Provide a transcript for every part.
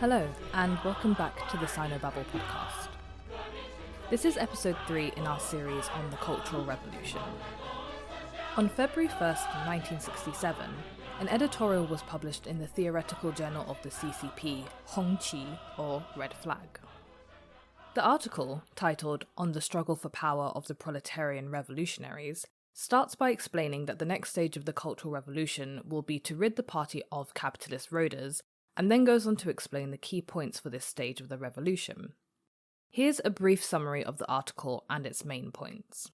Hello, and welcome back to the Sinobabble podcast. This is episode 3 in our series on the Cultural Revolution. On February 1st, 1967, an editorial was published in the theoretical journal of the CCP, Hongqi, or Red Flag. The article, titled On the Struggle for Power of the Proletarian Revolutionaries, starts by explaining that the next stage of the Cultural Revolution will be to rid the party of capitalist roaders, and then goes on to explain the key points for this stage of the revolution. Here's a brief summary of the article and its main points.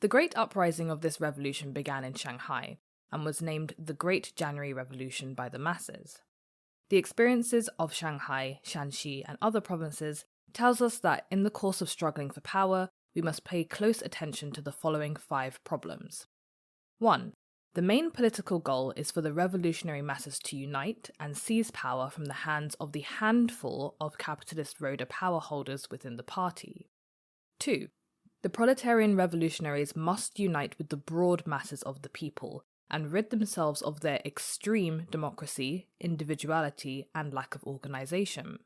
The great uprising of this revolution began in Shanghai, and was named the Great January Revolution by the masses. The experiences of Shanghai, Shanxi, and other provinces tells us that in the course of struggling for power, we must pay close attention to the following 5 problems. 1. The main political goal is for the revolutionary masses to unite and seize power from the hands of the handful of capitalist roader power holders within the party. 2. The proletarian revolutionaries must unite with the broad masses of the people and rid themselves of their extreme democracy, individuality, and lack of organisation.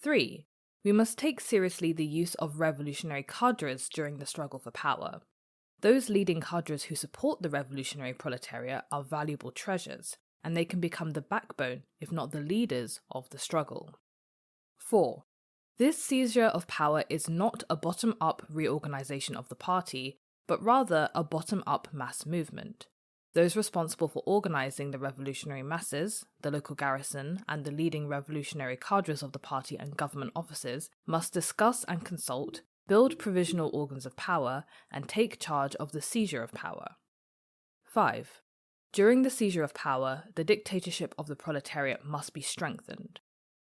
3. We must take seriously the use of revolutionary cadres during the struggle for power. Those leading cadres who support the revolutionary proletariat are valuable treasures, and they can become the backbone, if not the leaders, of the struggle. 4. This seizure of power is not a bottom-up reorganisation of the party, but rather a bottom-up mass movement. Those responsible for organising the revolutionary masses, the local garrison, and the leading revolutionary cadres of the party and government offices must discuss and consult, build provisional organs of power, and take charge of the seizure of power. 5. During the seizure of power, the dictatorship of the proletariat must be strengthened.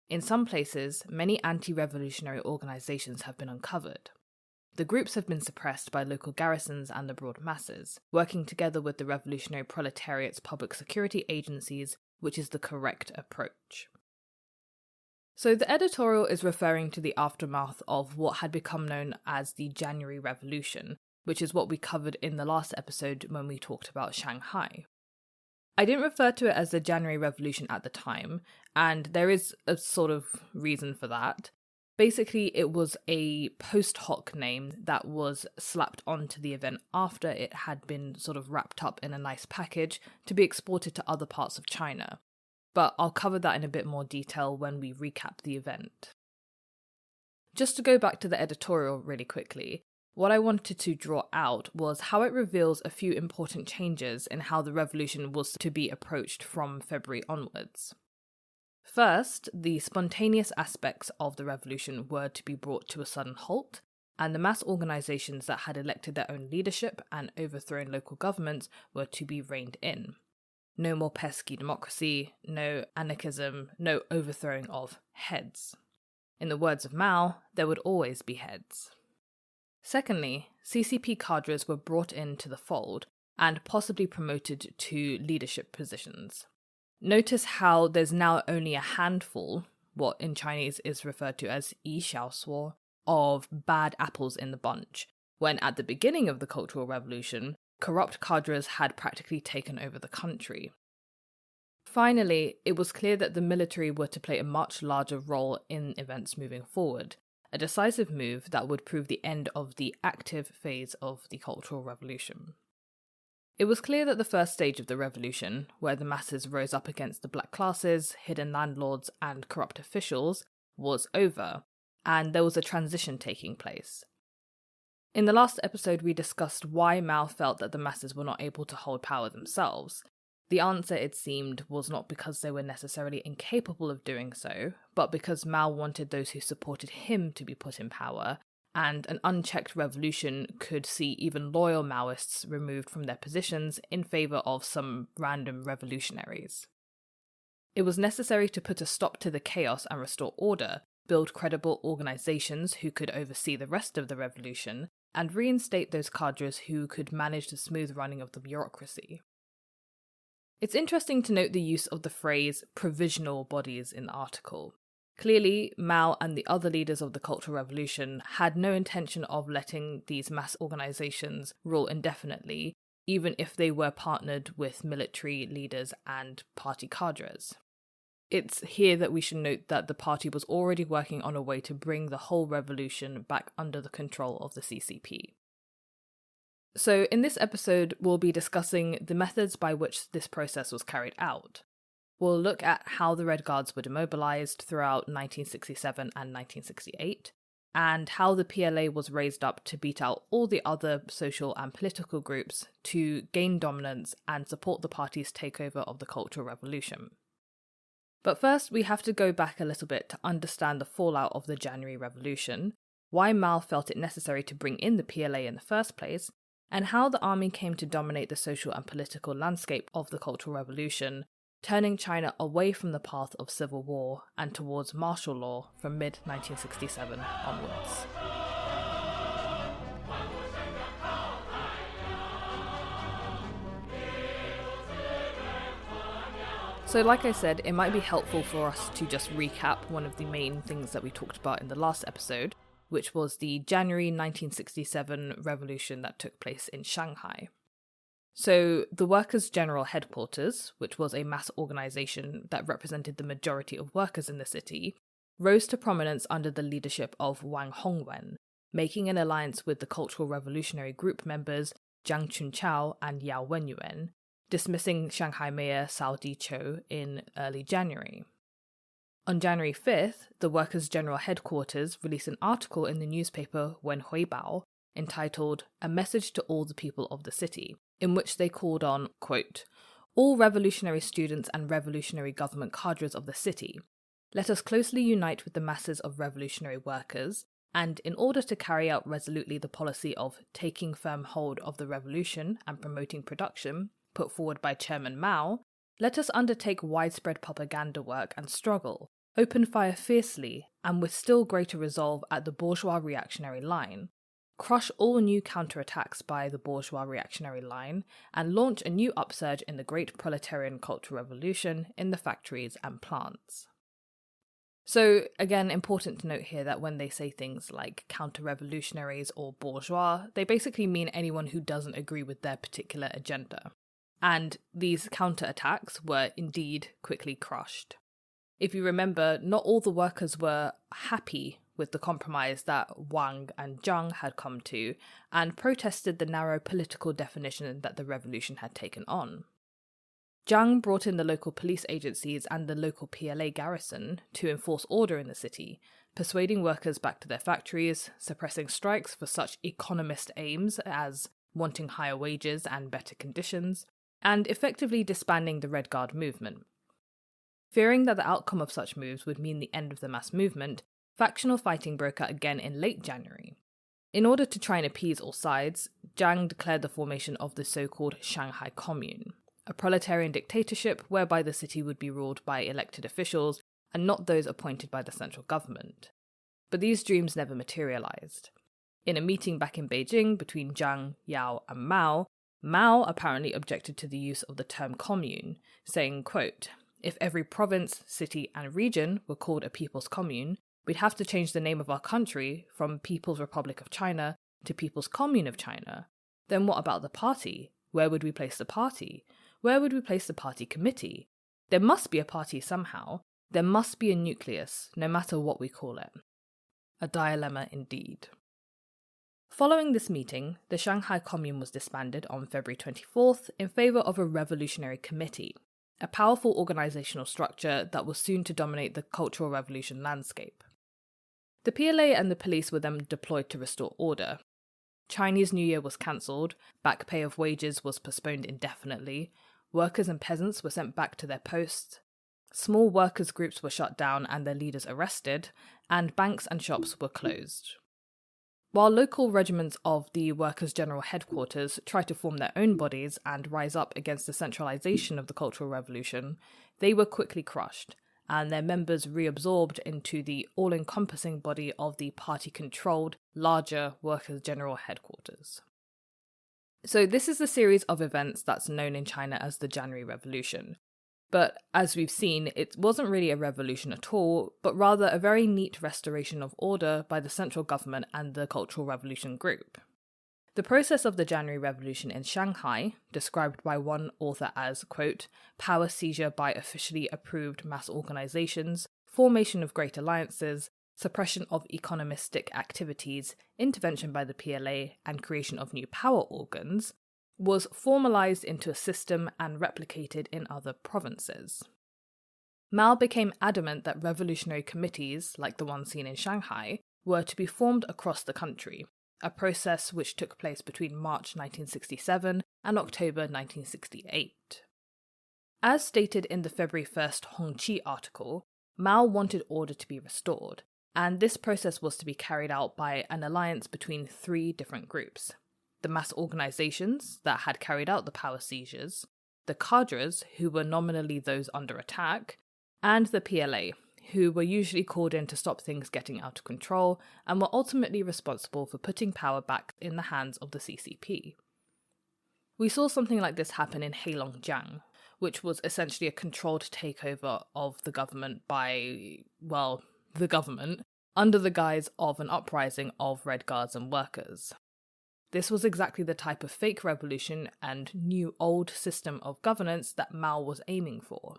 In some places, many anti-revolutionary organisations have been uncovered. The groups have been suppressed by local garrisons and the broad masses, working together with the revolutionary proletariat's public security agencies, which is the correct approach. So the editorial is referring to the aftermath of what had become known as the January Revolution, which is what we covered in the last episode when we talked about Shanghai. I didn't refer to it as the January Revolution at the time, and there is a sort of reason for that. Basically, it was a post hoc name that was slapped onto the event after it had been sort of wrapped up in a nice package to be exported to other parts of China. But I'll cover that in a bit more detail when we recap the event. Just to go back to the editorial really quickly, what I wanted to draw out was how it reveals a few important changes in how the revolution was to be approached from February onwards. First, the spontaneous aspects of the revolution were to be brought to a sudden halt, and the mass organisations that had elected their own leadership and overthrown local governments were to be reined in. No more pesky democracy, no anarchism, no overthrowing of heads. In the words of Mao, there would always be heads. Secondly, CCP cadres were brought into the fold and possibly promoted to leadership positions. Notice how there's now only a handful, what in Chinese is referred to as yi xiao suo, of bad apples in the bunch, when at the beginning of the Cultural Revolution, corrupt cadres had practically taken over the country. Finally, it was clear that the military were to play a much larger role in events moving forward, a decisive move that would prove the end of the active phase of the Cultural Revolution. It was clear that the first stage of the revolution, where the masses rose up against the black classes, hidden landlords, and corrupt officials, was over, and there was a transition taking place. In the last episode, we discussed why Mao felt that the masses were not able to hold power themselves. The answer, it seemed, was not because they were necessarily incapable of doing so, but because Mao wanted those who supported him to be put in power, and an unchecked revolution could see even loyal Maoists removed from their positions in favour of some random revolutionaries. It was necessary to put a stop to the chaos and restore order, build credible organisations who could oversee the rest of the revolution, and reinstate those cadres who could manage the smooth running of the bureaucracy. It's interesting to note the use of the phrase provisional bodies in the article. Clearly, Mao and the other leaders of the Cultural Revolution had no intention of letting these mass organisations rule indefinitely, even if they were partnered with military leaders and party cadres. It's here that we should note that the party was already working on a way to bring the whole revolution back under the control of the CCP. So in this episode, we'll be discussing the methods by which this process was carried out. We'll look at how the Red Guards were demobilised throughout 1967 and 1968, and how the PLA was raised up to beat out all the other social and political groups to gain dominance and support the party's takeover of the Cultural Revolution. But first, we have to go back a little bit to understand the fallout of the January Revolution, why Mao felt it necessary to bring in the PLA in the first place, and how the army came to dominate the social and political landscape of the Cultural Revolution, turning China away from the path of civil war and towards martial law from mid-1967 onwards. So like I said, it might be helpful for us to just recap one of the main things that we talked about in the last episode, which was the January 1967 revolution that took place in Shanghai. So the Workers' General Headquarters, which was a mass organisation that represented the majority of workers in the city, rose to prominence under the leadership of Wang Hongwen, making an alliance with the Cultural Revolutionary Group members Jiang Chunqiao and Yao Wenyuan, dismissing Shanghai Mayor Cao Di-chou in early January. On January 5th, the Workers' General Headquarters released an article in the newspaper Wen Huibao entitled A Message to All the People of the City, in which they called on, quote, all revolutionary students and revolutionary government cadres of the city, let us closely unite with the masses of revolutionary workers, and in order to carry out resolutely the policy of taking firm hold of the revolution and promoting production, put forward by Chairman Mao, let us undertake widespread propaganda work and struggle, open fire fiercely and with still greater resolve at the bourgeois reactionary line, crush all new counterattacks by the bourgeois reactionary line, and launch a new upsurge in the great proletarian cultural revolution in the factories and plants. So, again, important to note here that when they say things like counter-revolutionaries or bourgeois, they basically mean anyone who doesn't agree with their particular agenda. And these counterattacks were indeed quickly crushed. If you remember, not all the workers were happy with the compromise that Wang and Jiang had come to, and protested the narrow political definition that the revolution had taken on. Jiang brought in the local police agencies and the local PLA garrison to enforce order in the city, persuading workers back to their factories, suppressing strikes for such economist aims as wanting higher wages and better conditions, and effectively disbanding the Red Guard movement. Fearing that the outcome of such moves would mean the end of the mass movement, factional fighting broke out again in late January. In order to try and appease all sides, Jiang declared the formation of the so-called Shanghai Commune, a proletarian dictatorship whereby the city would be ruled by elected officials and not those appointed by the central government. But these dreams never materialized. In a meeting back in Beijing between Jiang, Yao, and Mao, Mao apparently objected to the use of the term commune, saying, quote, if every province, city, and region were called a People's Commune, we'd have to change the name of our country from People's Republic of China to People's Commune of China. Then what about the party? Where would we place the party? Where would we place the party committee? There must be a party somehow. There must be a nucleus, no matter what we call it. A dilemma indeed. Following this meeting, the Shanghai Commune was disbanded on February 24th in favour of a revolutionary committee, a powerful organisational structure that was soon to dominate the Cultural Revolution landscape. The PLA and the police were then deployed to restore order. Chinese New Year was cancelled, back pay of wages was postponed indefinitely, workers and peasants were sent back to their posts, small workers' groups were shut down and their leaders arrested, and banks and shops were closed. While local regiments of the Workers' General Headquarters tried to form their own bodies and rise up against the centralisation of the Cultural Revolution, they were quickly crushed, and their members reabsorbed into the all-encompassing body of the party-controlled, larger Workers' General Headquarters. So this is the series of events that's known in China as the January Revolution. But as we've seen, it wasn't really a revolution at all, but rather a very neat restoration of order by the central government and the Cultural Revolution group. The process of the January Revolution in Shanghai, described by one author as, quote, power seizure by officially approved mass organizations, formation of great alliances, suppression of economistic activities, intervention by the PLA, and creation of new power organs, was formalized into a system and replicated in other provinces. Mao became adamant that revolutionary committees, like the one seen in Shanghai, were to be formed across the country, a process which took place between March 1967 and October 1968. As stated in the February 1st Hongqi article, Mao wanted order to be restored, and this process was to be carried out by an alliance between three different groups: the mass organizations that had carried out the power seizures, the cadres, who were nominally those under attack, and the PLA, who were usually called in to stop things getting out of control and were ultimately responsible for putting power back in the hands of the CCP. We saw something like this happen in Heilongjiang, which was essentially a controlled takeover of the government by, well, the government, under the guise of an uprising of Red Guards and workers. This was exactly the type of fake revolution and new old system of governance that Mao was aiming for.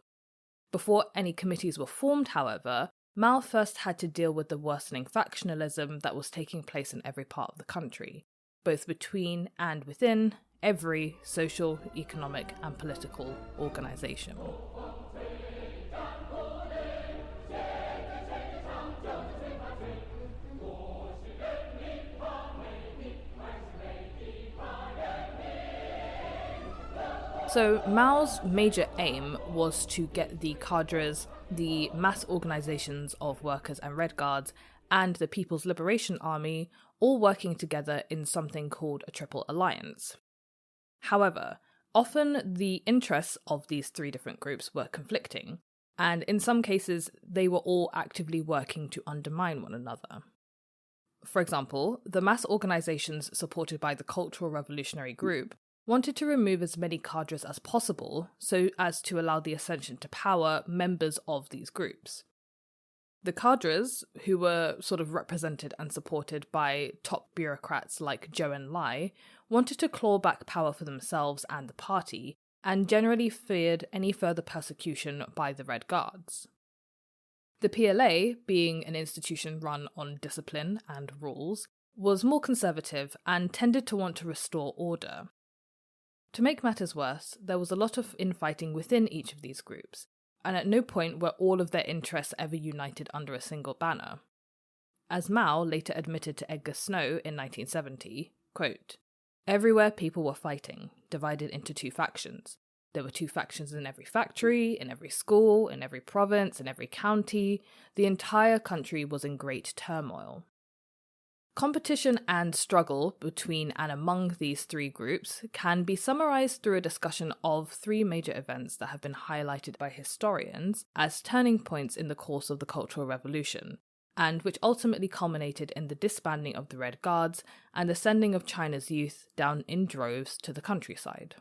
Before any committees were formed, however, Mao first had to deal with the worsening factionalism that was taking place in every part of the country, both between and within every social, economic, and political organization. So Mao's major aim was to get the cadres, the mass organizations of workers and Red Guards, and the People's Liberation Army all working together in something called a Triple Alliance. However, often the interests of these three different groups were conflicting, and in some cases they were all actively working to undermine one another. For example, the mass organizations supported by the Cultural Revolutionary Group wanted to remove as many cadres as possible so as to allow the ascension to power members of these groups. The cadres, who were sort of represented and supported by top bureaucrats like Zhou Enlai, wanted to claw back power for themselves and the party, and generally feared any further persecution by the Red Guards. The PLA, being an institution run on discipline and rules, was more conservative and tended to want to restore order. To make matters worse, there was a lot of infighting within each of these groups, and at no point were all of their interests ever united under a single banner. As Mao later admitted to Edgar Snow in 1970, quote, everywhere people were fighting, divided into two factions. There were two factions in every factory, in every school, in every province, in every county. The entire country was in great turmoil. Competition and struggle between and among these three groups can be summarized through a discussion of three major events that have been highlighted by historians as turning points in the course of the Cultural Revolution, and which ultimately culminated in the disbanding of the Red Guards and the sending of China's youth down in droves to the countryside.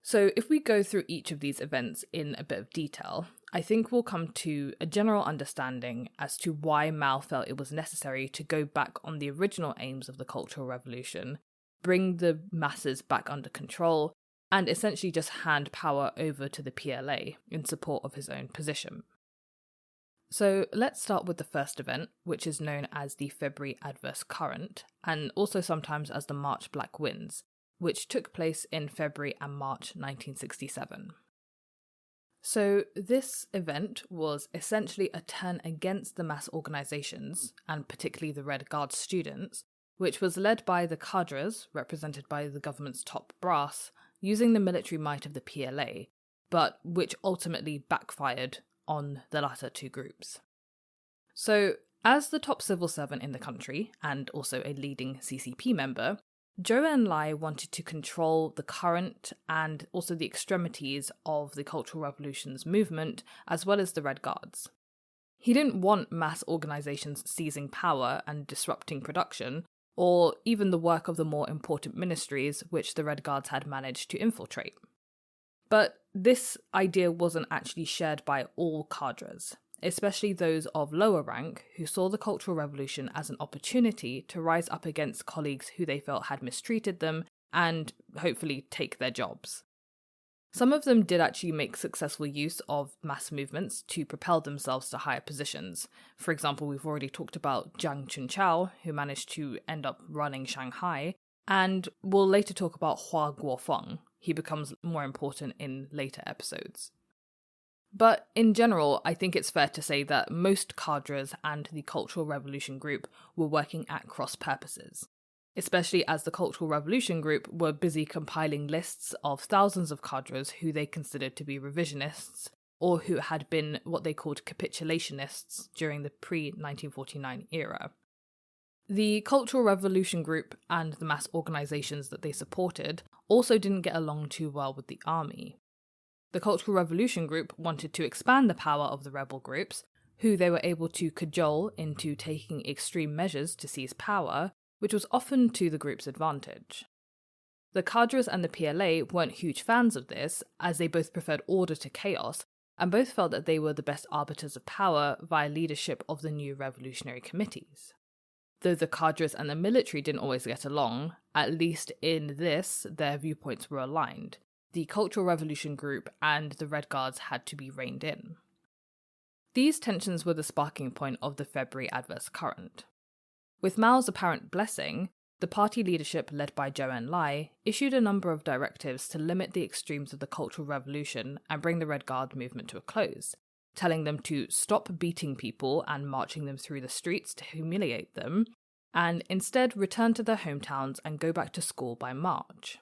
So if we go through each of these events in a bit of detail, I think we'll come to a general understanding as to why Mao felt it was necessary to go back on the original aims of the Cultural Revolution, bring the masses back under control, and essentially just hand power over to the PLA in support of his own position. So let's start with the first event, which is known as the February Adverse Current, and also sometimes as the March Black Winds, which took place in February and March 1967. So this event was essentially a turn against the mass organizations, and particularly the Red Guard students, which was led by the cadres, represented by the government's top brass, using the military might of the PLA, but which ultimately backfired on the latter two groups. So, as the top civil servant in the country, and also a leading CCP member, Zhou Enlai wanted to control the current and also the extremities of the Cultural Revolution's movement, as well as the Red Guards. He didn't want mass organizations seizing power and disrupting production, or even the work of the more important ministries which the Red Guards had managed to infiltrate. But this idea wasn't actually shared by all cadres, especially those of lower rank who saw the Cultural Revolution as an opportunity to rise up against colleagues who they felt had mistreated them and hopefully take their jobs. Some of them did actually make successful use of mass movements to propel themselves to higher positions. For example, we've already talked about Jiang Chunqiao, who managed to end up running Shanghai, and we'll later talk about Hua Guofeng. He becomes more important in later episodes. But in general, I think it's fair to say that most cadres and the Cultural Revolution group were working at cross purposes, especially as the Cultural Revolution group were busy compiling lists of thousands of cadres who they considered to be revisionists, or who had been what they called capitulationists during the pre-1949 era. The Cultural Revolution group and the mass organisations that they supported also didn't get along too well with the army. The Cultural Revolution group wanted to expand the power of the rebel groups, who they were able to cajole into taking extreme measures to seize power, which was often to the group's advantage. The cadres and the PLA weren't huge fans of this, as they both preferred order to chaos, and both felt that they were the best arbiters of power via leadership of the new revolutionary committees. Though the cadres and the military didn't always get along, at least in this, their viewpoints were aligned. The Cultural Revolution group and the Red Guards had to be reined in. These tensions were the sparking point of the February adverse current. With Mao's apparent blessing, the party leadership led by Zhou Enlai issued a number of directives to limit the extremes of the Cultural Revolution and bring the Red Guard movement to a close, telling them to stop beating people and marching them through the streets to humiliate them, and instead return to their hometowns and go back to school by March.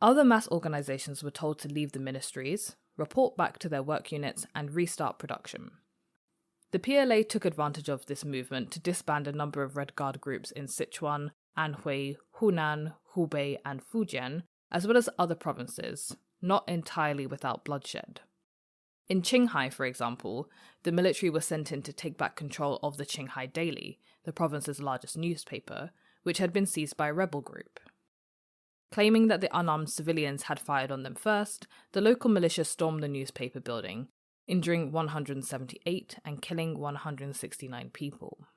Other mass organisations were told to leave the ministries, report back to their work units, and restart production. The PLA took advantage of this movement to disband a number of Red Guard groups in Sichuan, Anhui, Hunan, Hubei, and Fujian, as well as other provinces, not entirely without bloodshed. In Qinghai, for example, the military was sent in to take back control of the Qinghai Daily, the province's largest newspaper, which had been seized by a rebel group. Claiming that the unarmed civilians had fired on them first, the local militia stormed the newspaper building, injuring 178 and killing 169 people.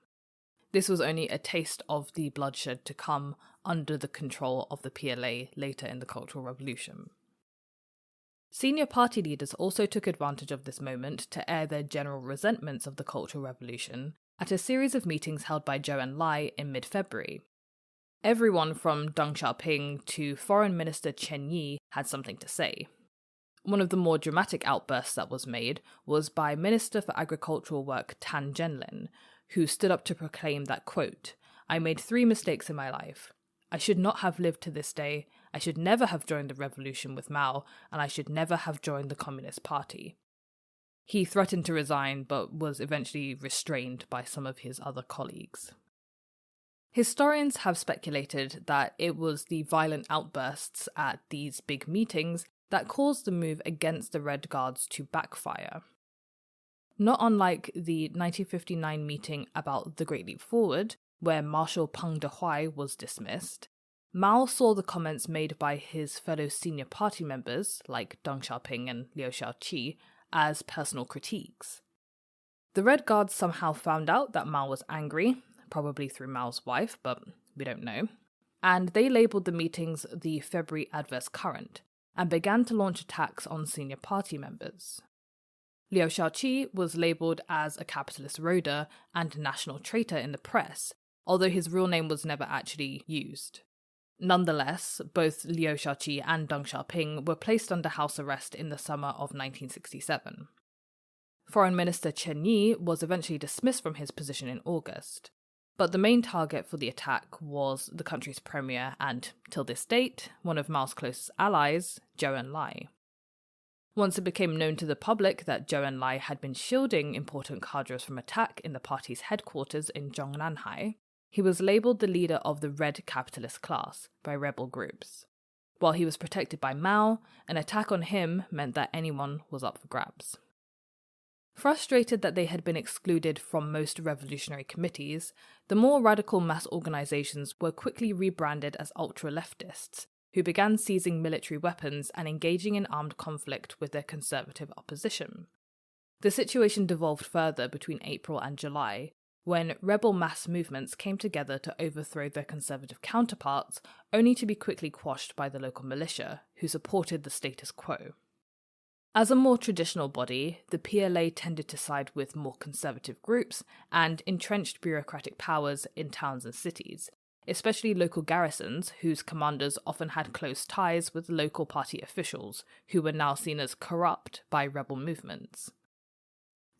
This was only a taste of the bloodshed to come under the control of the PLA later in the Cultural Revolution. Senior party leaders also took advantage of this moment to air their general resentments of the Cultural Revolution at a series of meetings held by Zhou Enlai in mid-February. Everyone from Deng Xiaoping to Foreign Minister Chen Yi had something to say. One of the more dramatic outbursts that was made was by Minister for Agricultural Work Tan Zhenlin, who stood up to proclaim that, quote, "I made 3 mistakes in my life. I should not have lived to this day, I should never have joined the revolution with Mao, and I should never have joined the Communist Party." He threatened to resign, but was eventually restrained by some of his other colleagues. Historians have speculated that it was the violent outbursts at these big meetings that caused the move against the Red Guards to backfire. Not unlike the 1959 meeting about the Great Leap Forward, where Marshal Peng Dehuai was dismissed, Mao saw the comments made by his fellow senior party members, like Deng Xiaoping and Liu Shaoqi, as personal critiques. The Red Guards somehow found out that Mao was angry, probably through Mao's wife, but we don't know, and they labelled the meetings the February adverse current, and began to launch attacks on senior party members. Liu Shaoqi was labelled as a capitalist raider and a national traitor in the press, although his real name was never actually used. Nonetheless, both Liu Shaoqi and Deng Xiaoping were placed under house arrest in the summer of 1967. Foreign Minister Chen Yi was eventually dismissed from his position in August, but the main target for the attack was the country's premier and, till this date, one of Mao's closest allies, Zhou Enlai. Once it became known to the public that Zhou Enlai had been shielding important cadres from attack in the party's headquarters in Zhongnanhai, he was labelled the leader of the Red Capitalist class by rebel groups. While he was protected by Mao, an attack on him meant that anyone was up for grabs. Frustrated that they had been excluded from most revolutionary committees, the more radical mass organisations were quickly rebranded as ultra-leftists, who began seizing military weapons and engaging in armed conflict with their conservative opposition. The situation devolved further between April and July, when rebel mass movements came together to overthrow their conservative counterparts, only to be quickly quashed by the local militia, who supported the status quo. As a more traditional body, the PLA tended to side with more conservative groups and entrenched bureaucratic powers in towns and cities, especially local garrisons whose commanders often had close ties with local party officials, who were now seen as corrupt by rebel movements.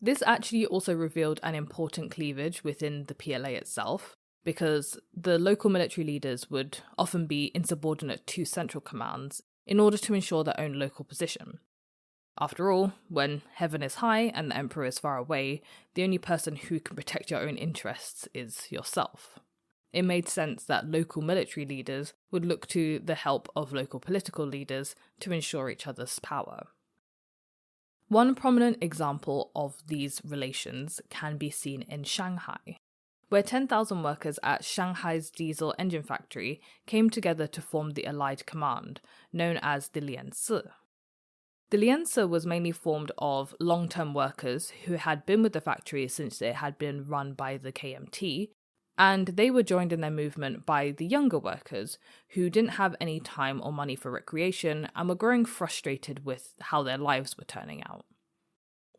This actually also revealed an important cleavage within the PLA itself, because the local military leaders would often be insubordinate to central commands in order to ensure their own local position. After all, when heaven is high and the emperor is far away, the only person who can protect your own interests is yourself. It made sense that local military leaders would look to the help of local political leaders to ensure each other's power. One prominent example of these relations can be seen in Shanghai, where 10,000 workers at Shanghai's diesel engine factory came together to form the Allied Command, known as the Lianci. The Lianci was mainly formed of long-term workers who had been with the factory since it had been run by the KMT, and they were joined in their movement by the younger workers who didn't have any time or money for recreation and were growing frustrated with how their lives were turning out.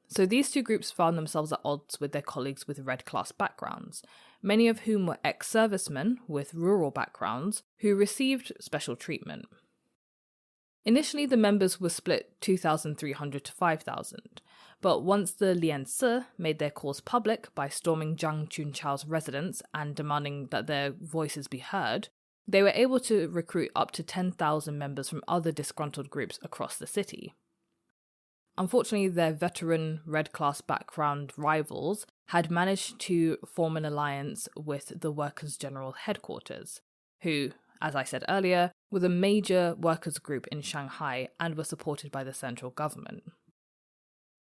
So these two groups found themselves at odds with their colleagues with red class backgrounds, many of whom were ex-servicemen with rural backgrounds who received special treatment. Initially, the members were split 2,300 to 5,000, but once the Lianci made their cause public by storming Zhang Junchao's residence and demanding that their voices be heard, they were able to recruit up to 10,000 members from other disgruntled groups across the city. Unfortunately, their veteran red-class background rivals had managed to form an alliance with the Workers' General Headquarters, who, as I said earlier, were the major workers' group in Shanghai and were supported by the central government.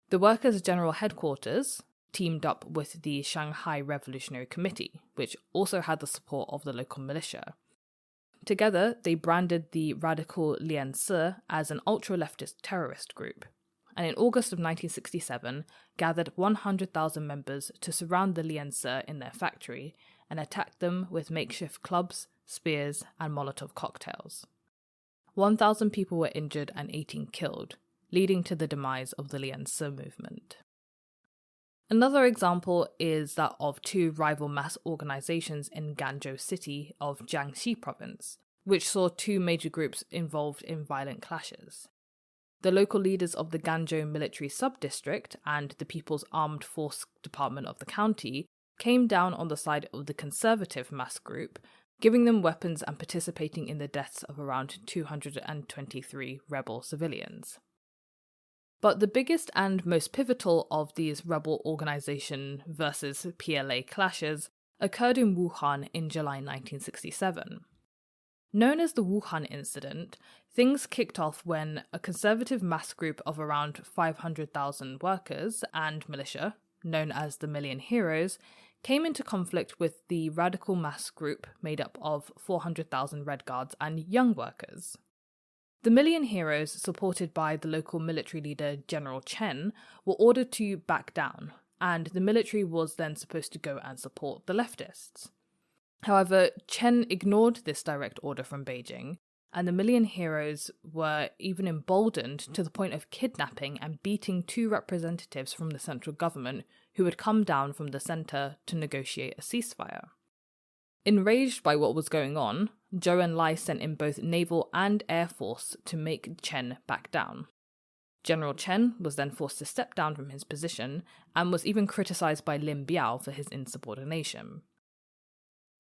The Workers' General Headquarters teamed up with the Shanghai Revolutionary Committee, which also had the support of the local militia. Together, they branded the radical Lianci as an ultra-leftist terrorist group, and in August of 1967 gathered 100,000 members to surround the Lianci in their factory and attack them with makeshift clubs, spears, and Molotov cocktails. 1,000 people were injured and 18 killed, leading to the demise of the Lianci movement. Another example is that of two rival mass organizations in Ganzhou City of Jiangxi province, which saw two major groups involved in violent clashes. The local leaders of the Ganzhou military sub-district and the People's Armed Force Department of the county came down on the side of the conservative mass group, giving them weapons and participating in the deaths of around 223 rebel civilians. But the biggest and most pivotal of these rebel organization versus PLA clashes occurred in Wuhan in July 1967. Known as the Wuhan incident, things kicked off when a conservative mass group of around 500,000 workers and militia, known as the Million Heroes, came into conflict with the radical mass group made up of 400,000 Red Guards and young workers. The Million Heroes, supported by the local military leader General Chen, were ordered to back down, and the military was then supposed to go and support the leftists. However, Chen ignored this direct order from Beijing, and the Million Heroes were even emboldened to the point of kidnapping and beating two representatives from the central government who had come down from the centre to negotiate a ceasefire. Enraged by what was going on, Zhou Enlai sent in both naval and air force to make Chen back down. General Chen was then forced to step down from his position and was even criticised by Lin Biao for his insubordination.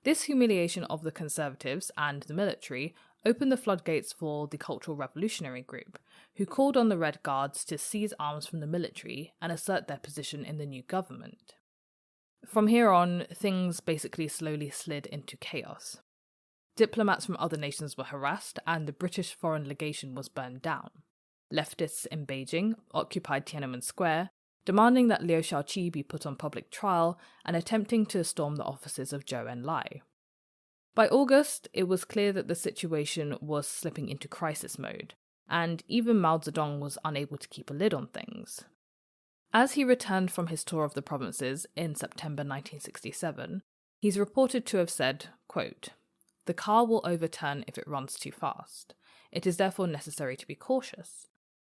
This humiliation of the conservatives and the military opened the floodgates for the Cultural Revolutionary Group, who called on the Red Guards to seize arms from the military and assert their position in the new government. From here on, things basically slowly slid into chaos. Diplomats from other nations were harassed, and the British Foreign Legation was burned down. Leftists in Beijing occupied Tiananmen Square, demanding that Liu Shaoqi be put on public trial and attempting to storm the offices of Zhou Enlai. By August, it was clear that the situation was slipping into crisis mode, and even Mao Zedong was unable to keep a lid on things. As he returned from his tour of the provinces in September 1967, he's reported to have said, quote, "The car will overturn if it runs too fast. It is therefore necessary to be cautious.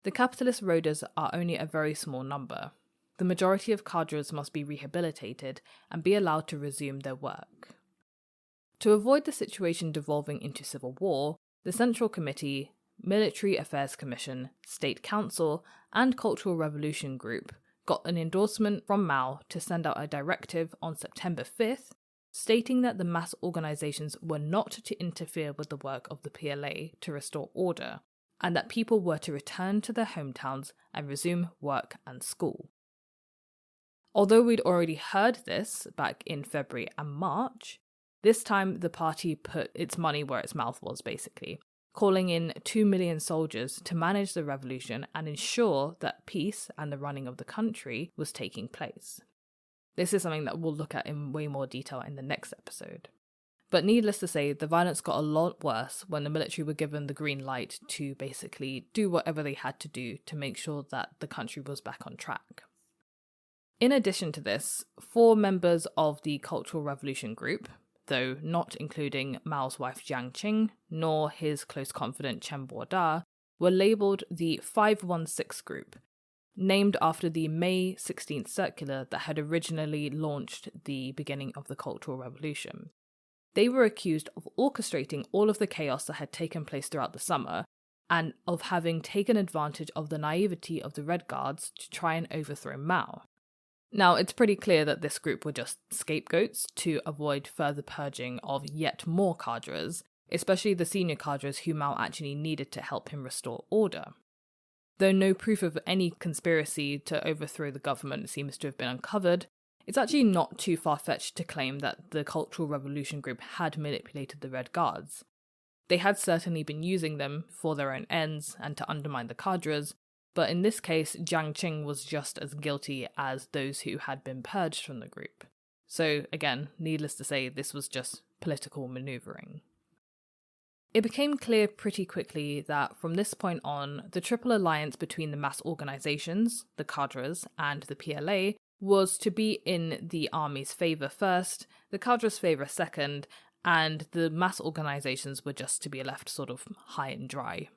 The capitalist roaders are only a very small number. The majority of cadres must be rehabilitated and be allowed to resume their work." To avoid the situation devolving into civil war, the Central Committee, Military Affairs Commission, State Council, and Cultural Revolution Group got an endorsement from Mao to send out a directive on September 5th stating that the mass organizations were not to interfere with the work of the PLA to restore order, and that people were to return to their hometowns and resume work and school. Although we'd already heard this back in February and March, this time the party put its money where its mouth was, basically, calling in 2 million soldiers to manage the revolution and ensure that peace and the running of the country was taking place. This is something that we'll look at in way more detail in the next episode. But needless to say, the violence got a lot worse when the military were given the green light to basically do whatever they had to do to make sure that the country was back on track. In addition to this, 4 members of the Cultural Revolution Group, though not including Mao's wife Jiang Qing nor his close confidant Chen Boda, were labelled the 516 Group, named after the May 16th circular that had originally launched the beginning of the Cultural Revolution. They were accused of orchestrating all of the chaos that had taken place throughout the summer and of having taken advantage of the naivety of the Red Guards to try and overthrow Mao. Now, it's pretty clear that this group were just scapegoats to avoid further purging of yet more cadres, especially the senior cadres who Mao actually needed to help him restore order. Though no proof of any conspiracy to overthrow the government seems to have been uncovered, it's actually not too far-fetched to claim that the Cultural Revolution Group had manipulated the Red Guards. They had certainly been using them for their own ends and to undermine the cadres, but in this case, Jiang Qing was just as guilty as those who had been purged from the group. So again, needless to say, this was just political manoeuvring. It became clear pretty quickly that from this point on, the triple alliance between the mass organizations, the cadres, and the PLA was to be in the army's favour first, the cadres' favour second, and the mass organizations were just to be left sort of high and dry.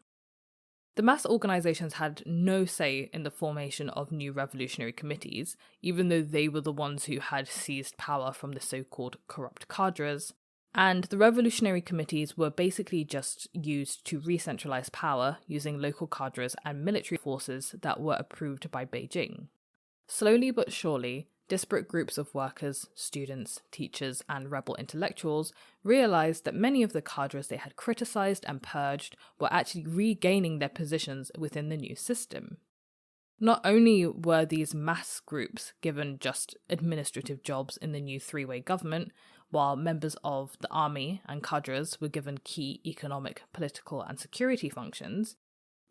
The mass organizations had no say in the formation of new revolutionary committees, even though they were the ones who had seized power from the so-called corrupt cadres, and the revolutionary committees were basically just used to re-centralize power using local cadres and military forces that were approved by Beijing. Slowly but surely, disparate groups of workers, students, teachers, and rebel intellectuals realized that many of the cadres they had criticized and purged were actually regaining their positions within the new system. Not only were these mass groups given just administrative jobs in the new three-way government, while members of the army and cadres were given key economic, political, and security functions,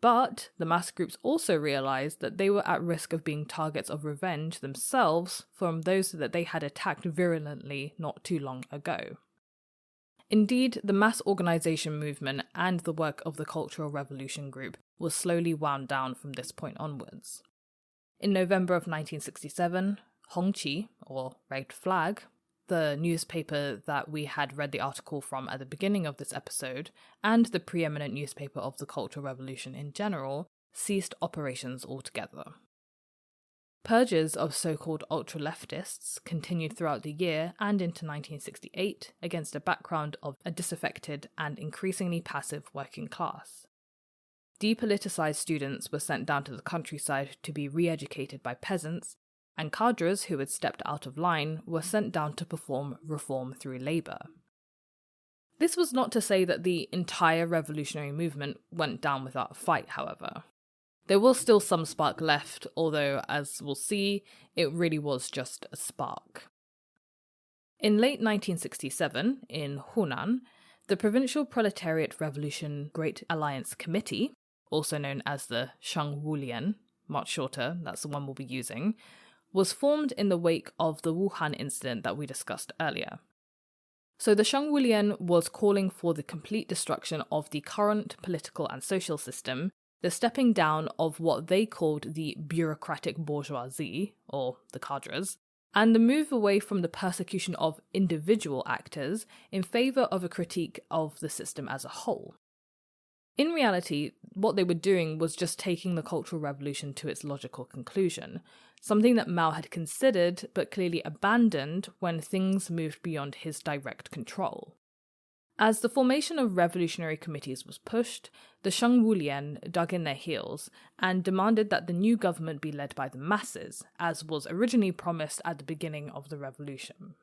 but the mass groups also realized that they were at risk of being targets of revenge themselves from those that they had attacked virulently not too long ago. Indeed, the mass organization movement and the work of the Cultural Revolution Group was slowly wound down from this point onwards. In November of 1967, Hongqi, or Red Flag, the newspaper that we had read the article from at the beginning of this episode, and the preeminent newspaper of the Cultural Revolution in general, ceased operations altogether. Purges of so-called ultra-leftists continued throughout the year and into 1968 against a background of a disaffected and increasingly passive working class. Depoliticized students were sent down to the countryside to be re-educated by peasants, and cadres who had stepped out of line were sent down to perform reform through labour. This was not to say that the entire revolutionary movement went down without a fight, however. There was still some spark left, although, as we'll see, it really was just a spark. In late 1967, in Hunan, the Provincial Proletariat Revolution Great Alliance Committee, also known as the Shangwulian, much shorter, that's the one we'll be using, was formed in the wake of the Wuhan incident that we discussed earlier. So the Shangwulian was calling for the complete destruction of the current political and social system, the stepping down of what they called the bureaucratic bourgeoisie, or the cadres, and the move away from the persecution of individual actors in favour of a critique of the system as a whole. In reality, what they were doing was just taking the Cultural Revolution to its logical conclusion, something that Mao had considered but clearly abandoned when things moved beyond his direct control. As the formation of revolutionary committees was pushed, the Shangwulian dug in their heels and demanded that the new government be led by the masses, as was originally promised at the beginning of the revolution.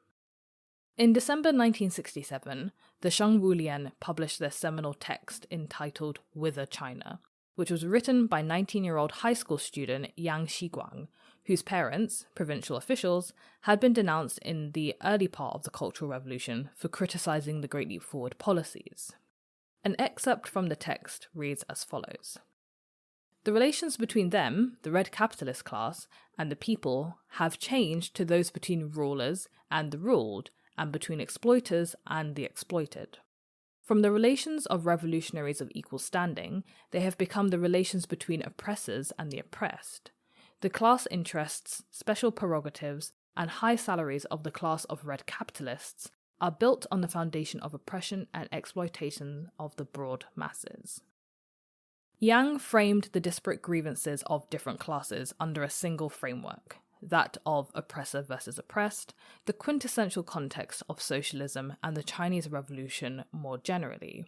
In December 1967, the Shangwulian published their seminal text entitled Whither China, which was written by 19-year-old high school student Yang Xiguang, whose parents, provincial officials, had been denounced in the early part of the Cultural Revolution for criticising the Great Leap Forward policies. An excerpt from the text reads as follows. The relations between them, the red capitalist class, and the people have changed to those between rulers and the ruled, and between exploiters and the exploited. From the relations of revolutionaries of equal standing, they have become the relations between oppressors and the oppressed. The class interests, special prerogatives, and high salaries of the class of red capitalists are built on the foundation of oppression and exploitation of the broad masses. Yang framed the disparate grievances of different classes under a single framework, that of oppressor versus oppressed, the quintessential context of socialism and the Chinese Revolution more generally.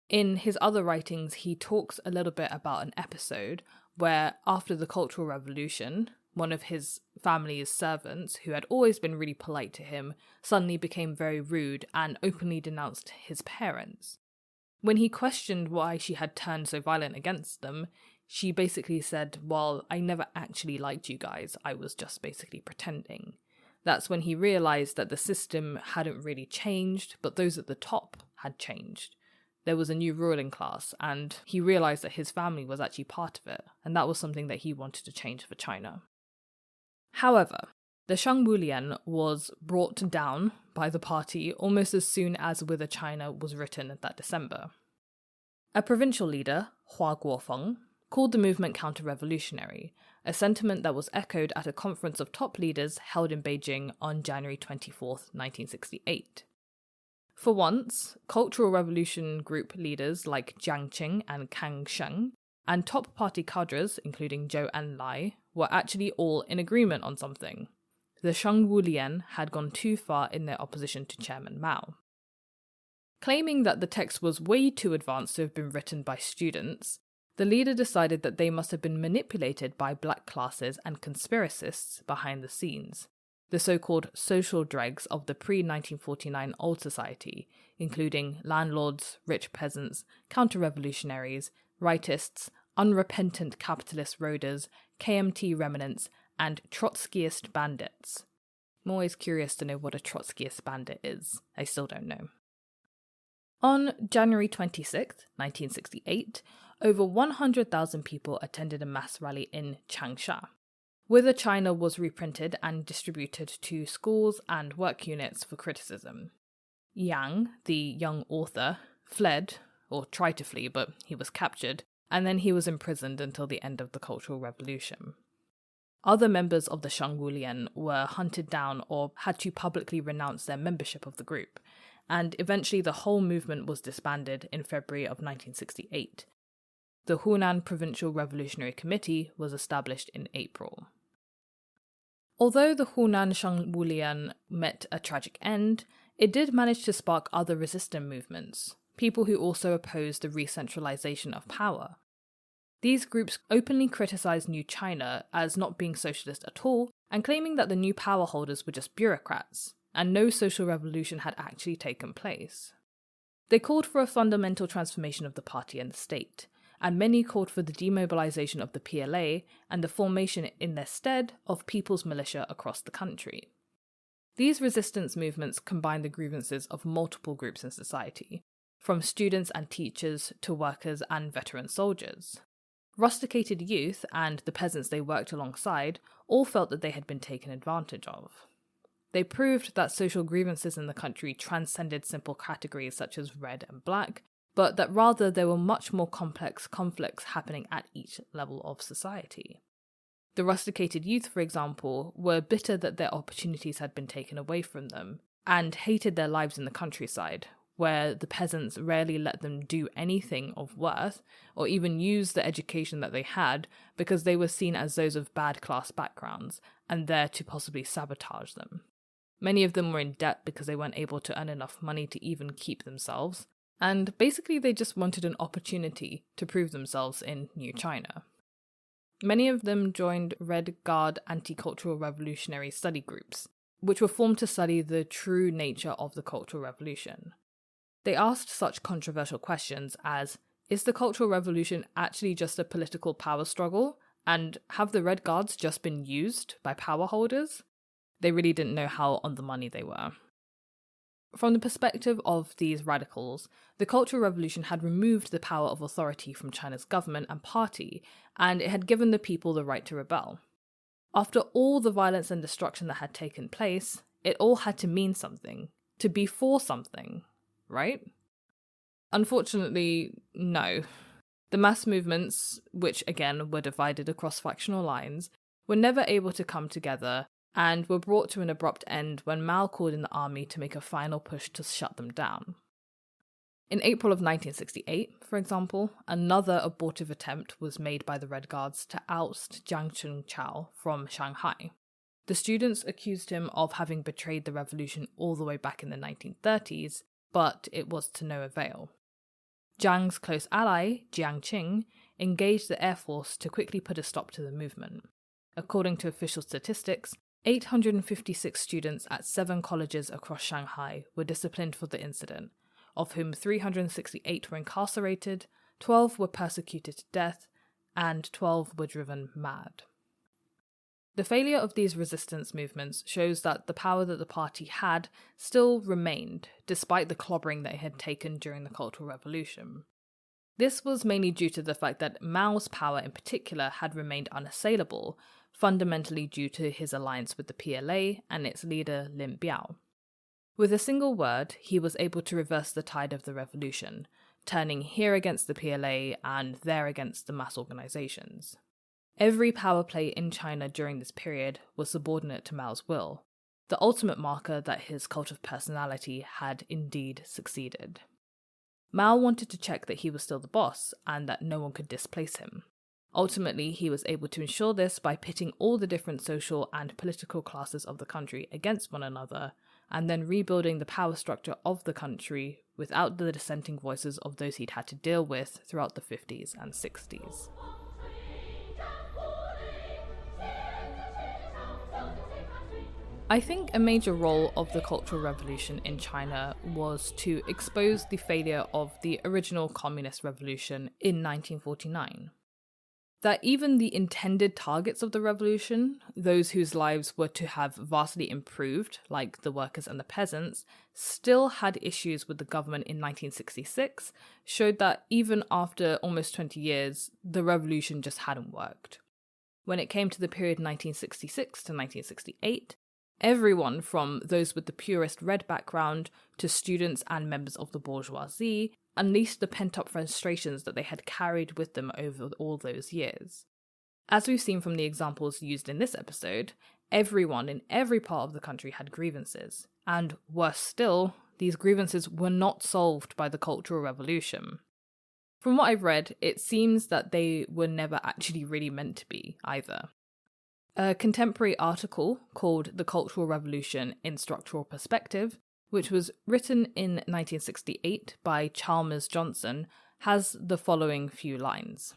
In his other writings, he talks a little bit about an episode where, after the Cultural Revolution, one of his family's servants, who had always been really polite to him, suddenly became very rude and openly denounced his parents. When he questioned why she had turned so violent against them, she basically said, well, I never actually liked you guys, I was just basically pretending. That's when he realised that the system hadn't really changed, but those at the top had changed. There was a new ruling class, and he realised that his family was actually part of it, and that was something that he wanted to change for China. However, the Shangwulian was brought down by the party almost as soon as Whither China was written that December. A provincial leader, Hua Guofeng, called the movement counter-revolutionary, a sentiment that was echoed at a conference of top leaders held in Beijing on January 24, 1968. For once, Cultural Revolution group leaders like Jiang Qing and Kang Sheng, and top party cadres, including Zhou Enlai, were actually all in agreement on something. The Shangwulian had gone too far in their opposition to Chairman Mao. Claiming that the text was way too advanced to have been written by students, the leader decided that they must have been manipulated by black classes and conspiracists behind the scenes, the so-called social dregs of the pre-1949 old society, including landlords, rich peasants, counter-revolutionaries, rightists, unrepentant capitalist roaders, KMT remnants, and Trotskyist bandits. I'm always curious to know what a Trotskyist bandit is. I still don't know. On January 26, 1968, over 100,000 people attended a mass rally in Changsha. Whither China was reprinted and distributed to schools and work units for criticism. Yang, the young author, fled, or tried to flee, but he was captured, and then he was imprisoned until the end of the Cultural Revolution. Other members of the Shangwulian were hunted down or had to publicly renounce their membership of the group, and eventually the whole movement was disbanded in February of 1968. The Hunan Provincial Revolutionary Committee was established in April. Although the Hunan Shangwulian met a tragic end, it did manage to spark other resistant movements, people who also opposed the re-centralization of power. These groups openly criticized New China as not being socialist at all and claiming that the new power holders were just bureaucrats, and no social revolution had actually taken place. They called for a fundamental transformation of the party and the state, and many called for the demobilisation of the PLA and the formation in their stead of people's militia across the country. These resistance movements combined the grievances of multiple groups in society, from students and teachers to workers and veteran soldiers. Rusticated youth and the peasants they worked alongside all felt that they had been taken advantage of. They proved that social grievances in the country transcended simple categories such as red and black, but that rather there were much more complex conflicts happening at each level of society. The rusticated youth, for example, were bitter that their opportunities had been taken away from them, and hated their lives in the countryside, where the peasants rarely let them do anything of worth, or even use the education that they had, because they were seen as those of bad class backgrounds, and there to possibly sabotage them. Many of them were in debt because they weren't able to earn enough money to even keep themselves, and basically they just wanted an opportunity to prove themselves in New China. Many of them joined Red Guard anti-cultural revolutionary study groups, which were formed to study the true nature of the Cultural Revolution. They asked such controversial questions as, is the Cultural Revolution actually just a political power struggle? And have the Red Guards just been used by power holders? They really didn't know how on the money they were. From the perspective of these radicals, the Cultural Revolution had removed the power of authority from China's government and party, and it had given the people the right to rebel. After all the violence and destruction that had taken place, it all had to mean something, to be for something, right? Unfortunately, no. The mass movements, which again were divided across factional lines, were never able to come together and were brought to an abrupt end when Mao called in the army to make a final push to shut them down. In April of 1968, for example, another abortive attempt was made by the Red Guards to oust Jiang Chengchao from Shanghai. The students accused him of having betrayed the revolution all the way back in the 1930s, but it was to no avail. Jiang's close ally, Jiang Qing, engaged the air force to quickly put a stop to the movement. According to official statistics, 856 students at 7 colleges across Shanghai were disciplined for the incident, of whom 368 were incarcerated, 12 were persecuted to death, and 12 were driven mad. The failure of these resistance movements shows that the power that the party had still remained, despite the clobbering that it had taken during the Cultural Revolution. This was mainly due to the fact that Mao's power in particular had remained unassailable, fundamentally due to his alliance with the PLA and its leader Lin Biao. With a single word, he was able to reverse the tide of the revolution, turning here against the PLA and there against the mass organizations. Every power play in China during this period was subordinate to Mao's will, the ultimate marker that his cult of personality had indeed succeeded. Mao wanted to check that he was still the boss and that no one could displace him. Ultimately, he was able to ensure this by pitting all the different social and political classes of the country against one another, and then rebuilding the power structure of the country without the dissenting voices of those he'd had to deal with throughout the 50s and 60s. I think a major role of the Cultural Revolution in China was to expose the failure of the original Communist Revolution in 1949. That even the intended targets of the revolution, those whose lives were to have vastly improved, like the workers and the peasants, still had issues with the government in 1966, showed that even after almost 20 years, the revolution just hadn't worked. When it came to the period 1966 to 1968, everyone from those with the purest red background to students and members of the bourgeoisie unleashed the pent-up frustrations that they had carried with them over all those years. As we've seen from the examples used in this episode, everyone in every part of the country had grievances, and worse still, these grievances were not solved by the Cultural Revolution. From what I've read, it seems that they were never actually really meant to be, either. A contemporary article called The Cultural Revolution in Structural Perspective, which was written in 1968 by Chalmers Johnson, has the following few lines.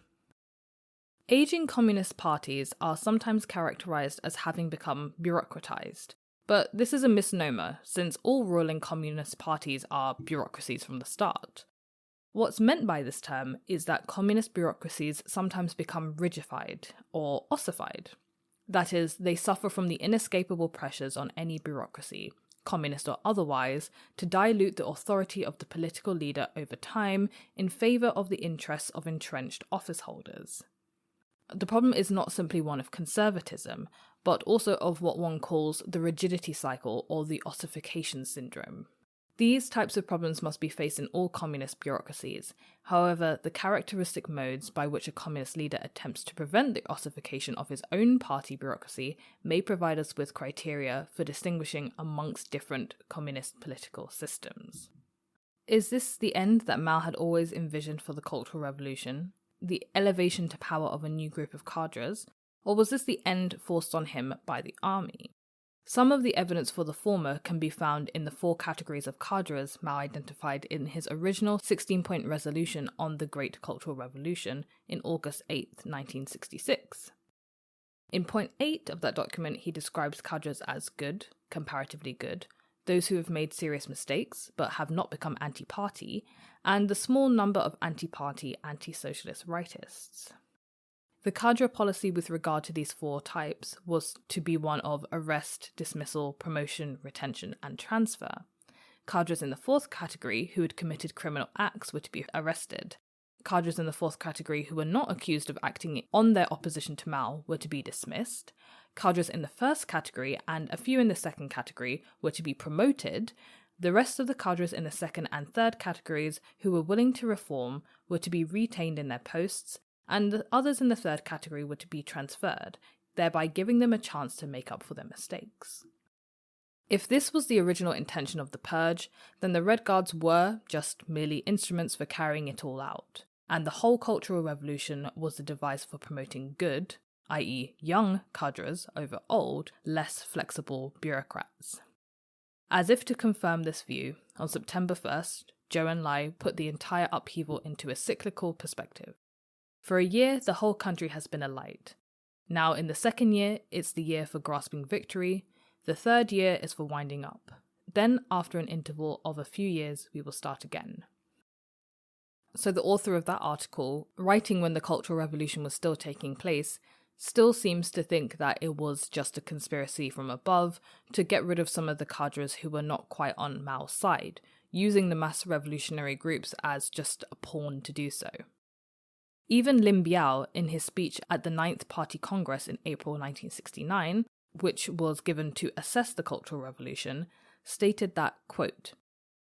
Aging communist parties are sometimes characterized as having become bureaucratized, but this is a misnomer since all ruling communist parties are bureaucracies from the start. What's meant by this term is that communist bureaucracies sometimes become rigidified or ossified. That is, they suffer from the inescapable pressures on any bureaucracy, communist or otherwise, to dilute the authority of the political leader over time in favour of the interests of entrenched office holders. The problem is not simply one of conservatism, but also of what one calls the rigidity cycle or the ossification syndrome. These types of problems must be faced in all communist bureaucracies. However, the characteristic modes by which a communist leader attempts to prevent the ossification of his own party bureaucracy may provide us with criteria for distinguishing amongst different communist political systems. Is this the end that Mao had always envisioned for the Cultural Revolution, the elevation to power of a new group of cadres, or was this the end forced on him by the army? Some of the evidence for the former can be found in the 4 categories of cadres Mao identified in his original 16-point resolution on the Great Cultural Revolution in August 8, 1966. In point 8 of that document, he describes cadres as good, comparatively good, those who have made serious mistakes but have not become anti-party, and the small number of anti-party, anti-socialist rightists. The cadre policy with regard to these 4 types was to be one of arrest, dismissal, promotion, retention, and transfer. Cadres in the 4th category who had committed criminal acts were to be arrested. Cadres in the 4th category who were not accused of acting on their opposition to Mao were to be dismissed. Cadres in the 1st category and a few in the 2nd category were to be promoted. The rest of the cadres in the 2nd and 3rd categories who were willing to reform were to be retained in their posts, and the others in the 3rd category were to be transferred, thereby giving them a chance to make up for their mistakes. If this was the original intention of the purge, then the Red Guards were just merely instruments for carrying it all out, and the whole Cultural Revolution was a device for promoting good, i.e. young cadres over old, less flexible bureaucrats. As if to confirm this view, on September 1st, Zhou Enlai put the entire upheaval into a cyclical perspective. For a year, the whole country has been alight. Now, in the 2nd year, it's the year for grasping victory. The 3rd year is for winding up. Then, after an interval of a few years, we will start again. So the author of that article, writing when the Cultural Revolution was still taking place, still seems to think that it was just a conspiracy from above to get rid of some of the cadres who were not quite on Mao's side, using the mass revolutionary groups as just a pawn to do so. Even Lin Biao, in his speech at the 9th Party Congress in April 1969, which was given to assess the Cultural Revolution, stated that, quote,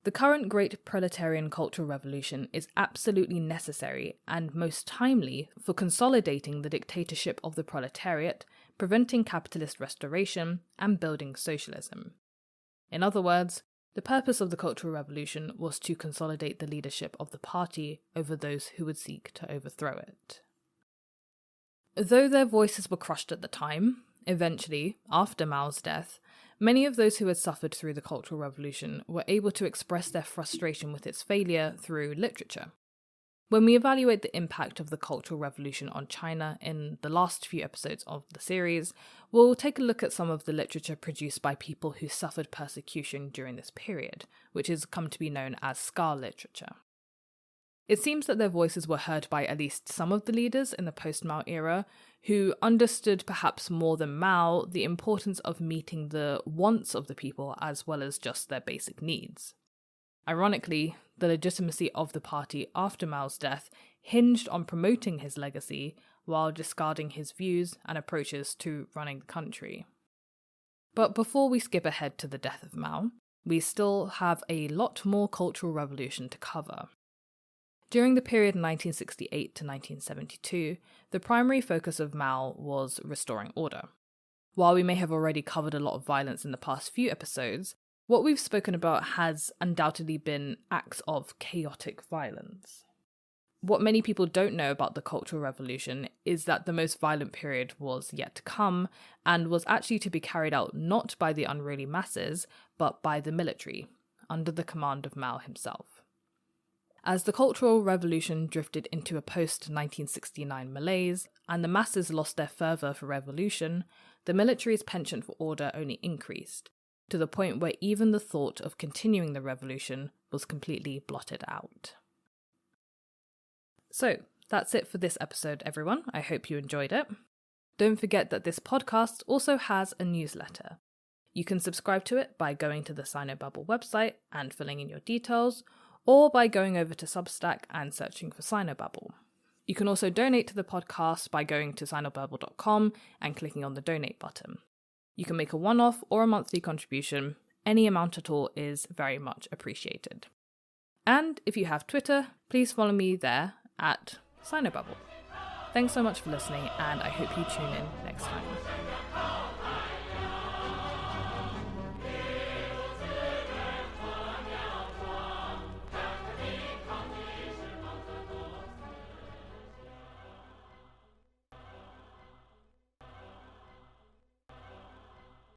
"The current great proletarian Cultural Revolution is absolutely necessary and most timely for consolidating the dictatorship of the proletariat, preventing capitalist restoration, and building socialism." In other words, the purpose of the Cultural Revolution was to consolidate the leadership of the party over those who would seek to overthrow it. Though their voices were crushed at the time, eventually, after Mao's death, many of those who had suffered through the Cultural Revolution were able to express their frustration with its failure through literature. When we evaluate the impact of the Cultural Revolution on China in the last few episodes of the series, we'll take a look at some of the literature produced by people who suffered persecution during this period, which has come to be known as scar literature. It seems that their voices were heard by at least some of the leaders in the post-Mao era, who understood perhaps more than Mao the importance of meeting the wants of the people as well as just their basic needs. Ironically, the legitimacy of the party after Mao's death hinged on promoting his legacy while discarding his views and approaches to running the country. But before we skip ahead to the death of Mao, we still have a lot more Cultural Revolution to cover. During the period 1968 to 1972, the primary focus of Mao was restoring order. While we may have already covered a lot of violence in the past few episodes, what we've spoken about has undoubtedly been acts of chaotic violence. What many people don't know about the Cultural Revolution is that the most violent period was yet to come, and was actually to be carried out not by the unruly masses, but by the military, under the command of Mao himself. As the Cultural Revolution drifted into a post-1969 malaise, and the masses lost their fervour for revolution, the military's penchant for order only increased, to the point where even the thought of continuing the revolution was completely blotted out. So, that's it for this episode, everyone. I hope you enjoyed it. Don't forget that this podcast also has a newsletter. You can subscribe to it by going to the Sinobabble website and filling in your details, or by going over to Substack and searching for Sinobabble. You can also donate to the podcast by going to sinobabble.com and clicking on the donate button. You can make a one-off or a monthly contribution. Any amount at all is very much appreciated. And if you have Twitter, please follow me there at Sinobubble. Thanks so much for listening, and I hope you tune in next time.